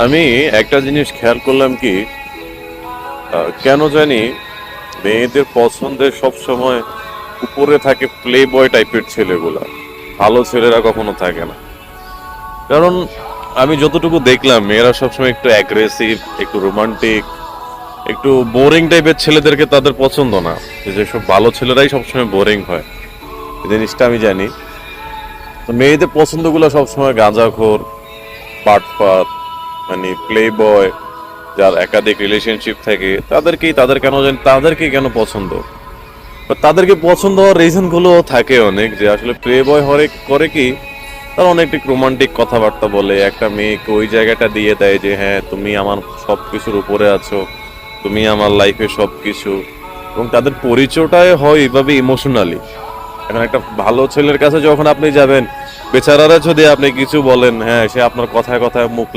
আমি একটা জিনিস খেয়াল করলাম কি, কেন জানি মেয়েদের পছন্দের সব সময় উপরে থাকে প্লে বয় টাইপের ছেলেগুলা, ভালো ছেলেরা কখনো থাকে না। কারণ আমি যতটুকু দেখলাম মেয়েরা সবসময় একটু অ্যাগ্রেসিভ, একটু রোমান্টিক, একটু বোরিং টাইপের ছেলেদেরকে তাদের পছন্দ না। যেসব ভালো ছেলেরাই সবসময় বোরিং হয়, এই জিনিসটা আমি জানি। তো মেয়েদের পছন্দগুলো সবসময় গাঁজাখোর, পাটপাত, মানে প্লে বয়, যার একাধিক রিলেশনশিপ থাকে তাদেরকেই কেন পছন্দ। বা তাদেরকে পছন্দ হওয়ার রিজন গুলো থাকে অনেক, যে আসলে প্লে বয় হরে করে কি, তারা অনেক রোমান্টিক কথাবার্তা বলে, একটা মেয়েকে ওই জায়গাটা দিয়ে দেয় যে হ্যাঁ তুমি আমার সবকিছুর উপরে আছো, তুমি আমার লাইফে সবকিছু। এবং তাদের পরিচয়টাই হয় এইভাবে ইমোশনালি। এখন একটা ভালো ছেলের কাছে যখন আপনি যাবেন, বেচারারা যদি আপনি কিছু বলেন, হ্যাঁ সে আপনার কথায় কথায় মুখ